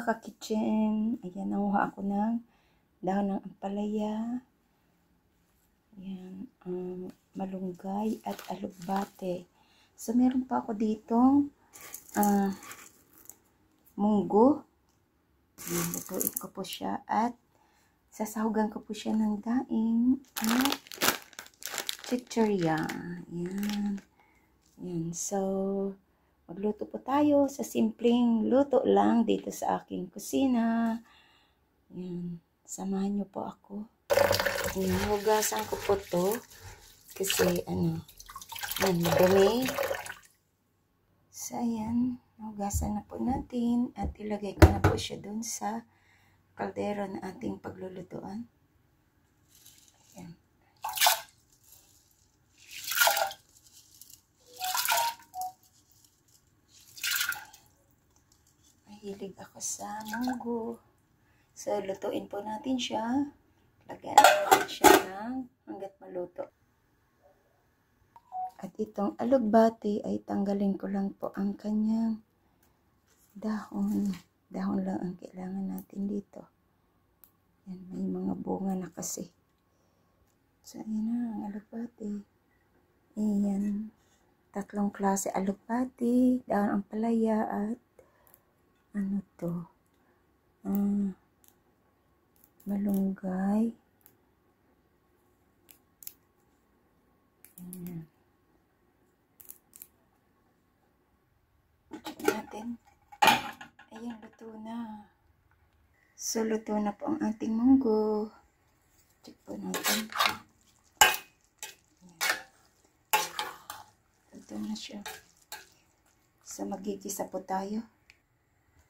mga ka-kitchen. Ayan, nanguha ako ng dahon ng ampalaya. Ayan, malunggay at alugbate. So, meron pa ako ditong munggo. Ayan, lutuin ko po siya at sasahugan ko po siya ng daing at chichirya. Ayan. Ayan, so magluto po tayo sa simpleng luto lang dito sa aking kusina. Ayan, samahan niyo po ako. Ayan, hugasan ko po to kasi ayan, madumi. So ayan, hugasan na po natin at ilagay ko na po siya dun sa kaldero na ating paglulutuan. Ayan. Mahilig ako sa munggo. So, lutuin po natin siya. Lagyan natin siya hanggat maluto. At itong alugbate ay tanggalin ko lang po ang kanyang dahon. Dahon lang ang kailangan natin dito. Yan, may mga bunga na kasi. So, ayan na ang alugbate. Ayan. 3 klase alugbate, dahon ampalaya at ano to? Malunggay. Ayan. Check natin. Ayan, luto na. So, luto na po ang ating munggo. Check po natin. Ayan. Luto na siya. So, magigisa po tayo.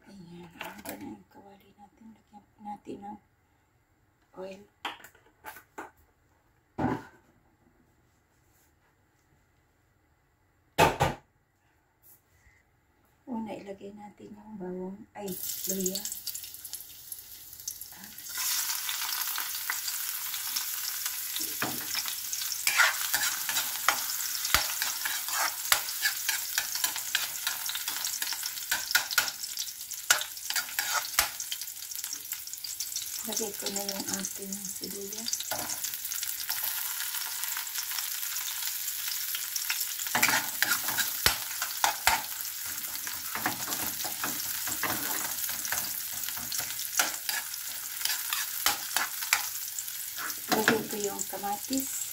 Ayan. Hanggang na yung kawali natin. Lagyan po natin ng oil. Una, ilagay natin yung bawang, luya. Lagay ko na yung ating sibuyas. Lagay ko yung kamatis.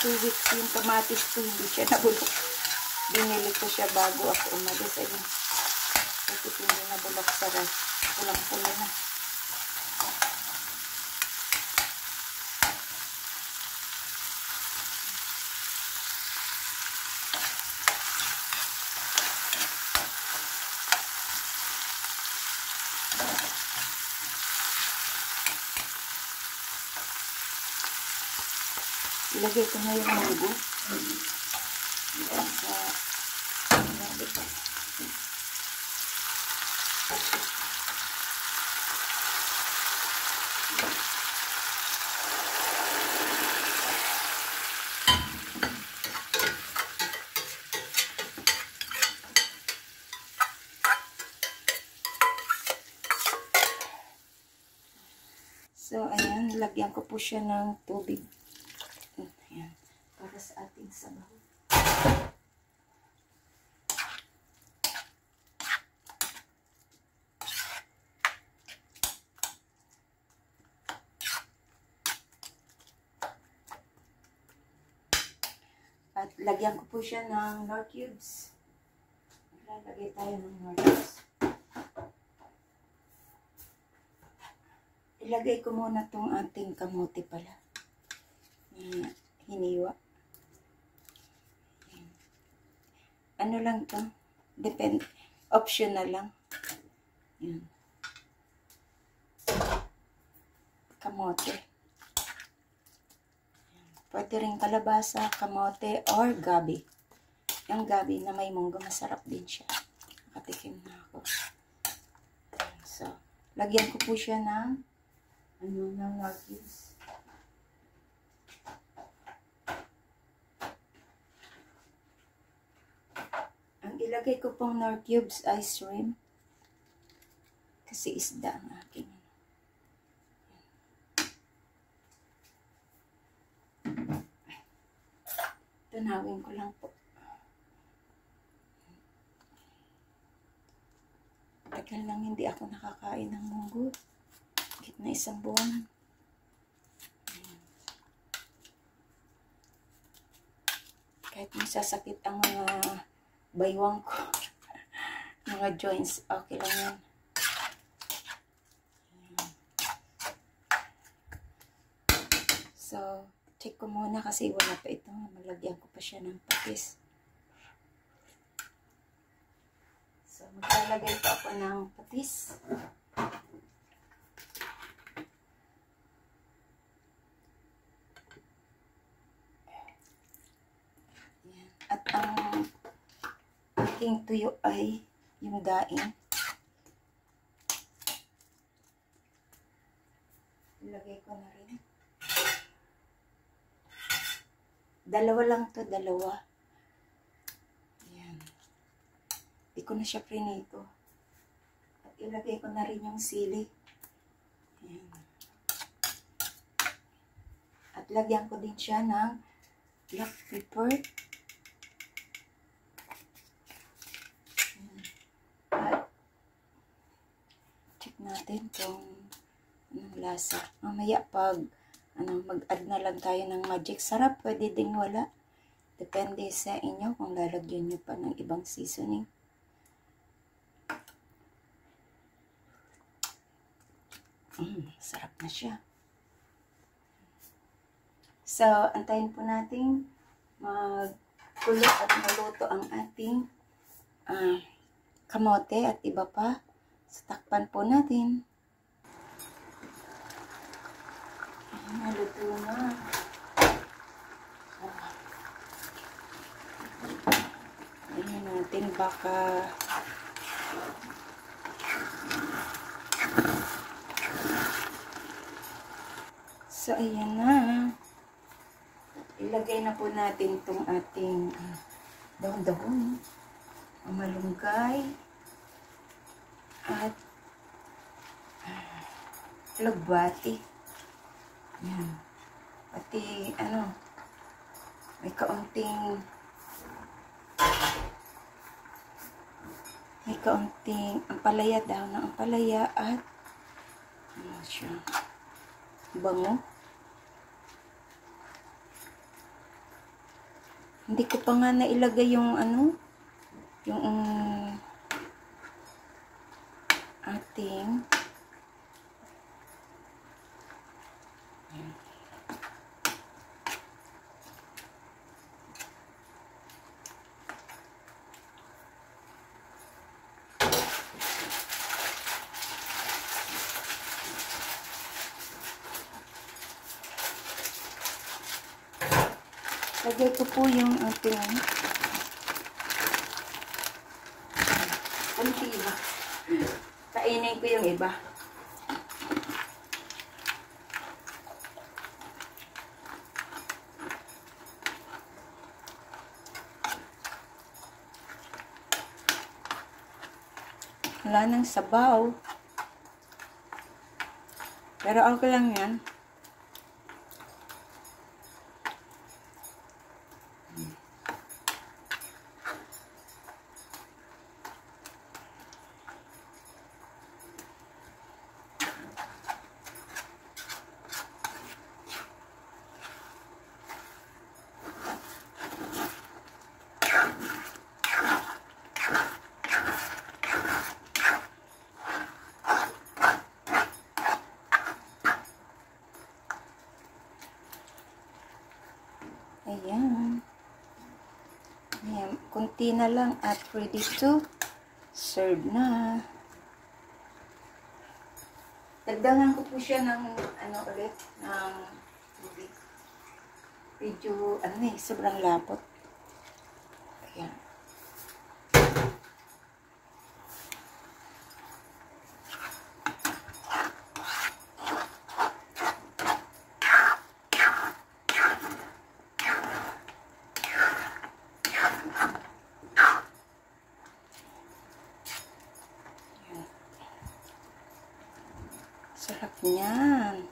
Weeks yung kamatis ko, hindi siya nabulok. Binili ko siya bago ako umalis. Ayun. Kasi hindi nabulok sa rice. Pulang-pula na. Ilagay ko na yung munggo. So, ayan, lagyan ko po siya ng tubig. Ayan, para sa ating sabaw. At lagyan ko po siya ng nor cubes. Lalagay tayo ng nor cubes. Ilagay ko muna tong ating kamote pala. Hiniwa. Ano lang to? Depende. Optional lang. Yan. Kamote. Pwede rin kalabasa, kamote, or gabi. Yung gabi na may munggo, masarap din siya. Nakatikim na ako. So, lagyan ko po siya ng ng noodles. Ilagay ko pong Nor Cubes ice cream. Kasi isda ang aking. Tunawin ko lang po. Tagal lang hindi ako nakakain ng munggo. Higit na 1 buwan. Kahit masasakit ang mga baywang ko. Mga joints, okay lang yan. So, check ko muna kasi wala pa ito. Malagyan ko pa siya ng patis. So, maglalagay pa ako ng patis. Yan. At ang aking tuyo ay yung daing. Ilagay ko na rin. Dalawa lang to, dalawa. Ayan. Hindi ko na siya prinito. At ilagay ko na rin yung sili. Ayan. At lagyan ko din siya ng black pepper. Ayan. At check natin kung anong lasa. Mamaya pag mag-add na lang tayo ng magic sarap, pwede ding wala. Depende sa inyo kung lalagyan nyo pa ng ibang seasoning. Sarap na siya. So, antayin po natin magkulo at maluto ang ating kamote at iba pa. So, takpan po natin. Naluto na. Ayan natin baka so ayan na. Ilagay na po natin itong ating dahon-dahon, malunggay at lugbati. Yan. Pati, may kaunting ampalaya, dahon ng ampalaya at siya, bango. Hindi ko pa nga nailagay yung yung ating lagay ko po yung ating kunti ba? Kainin ko yung iba. Wala nang sabaw. Pero okay lang yan. Ayan. Ayan. Kunti na lang at ready to serve na. Dagdagan ko po siya ng ulit ng tubig. Medyo sobrang lapot. Ayan. niyan.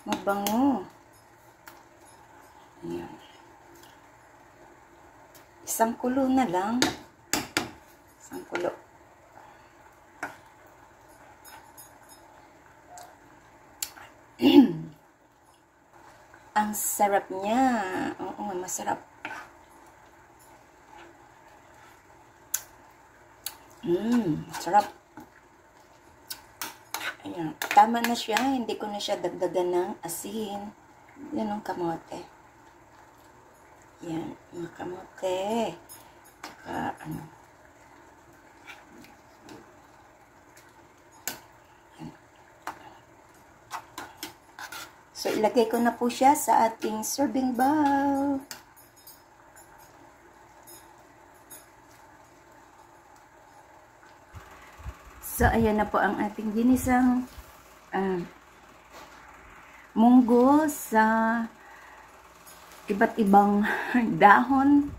Mabango. Ayan. Isang kulo na lang. Isang kulo. Ang sarap niya. Oo, masarap. Sarap. Ayan. Tama na siya. Hindi ko na siya dagdagan ng asin. Yan ang kamote. Yan. Mga kamote. Tsaka, ano. Yan. So, ilagay ko na po siya sa ating serving bowl. So, ayan na po ang ating ginisang munggo sa iba't ibang dahon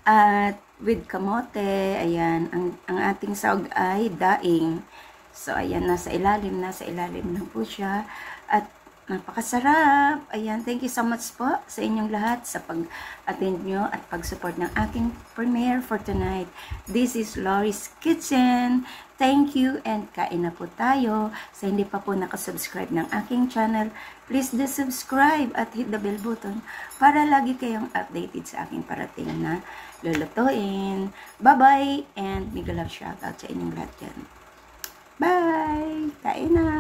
at with kamote. Ayan, ang ating sahog ay daing. So, ayan, nasa ilalim na po siya. At napakasarap. Ayan, thank you so much po sa inyong lahat sa pag-attend nyo at pag-support ng aking premiere for tonight. This is Lori's Kitchen. Thank you and kain na po tayo. Sa hindi pa po nakasubscribe ng aking channel, please do subscribe at hit the bell button para lagi kayong updated sa aking parating na lulutuin. Bye-bye and mega love shoutout sa inyong lahat dyan. Bye! Kain na!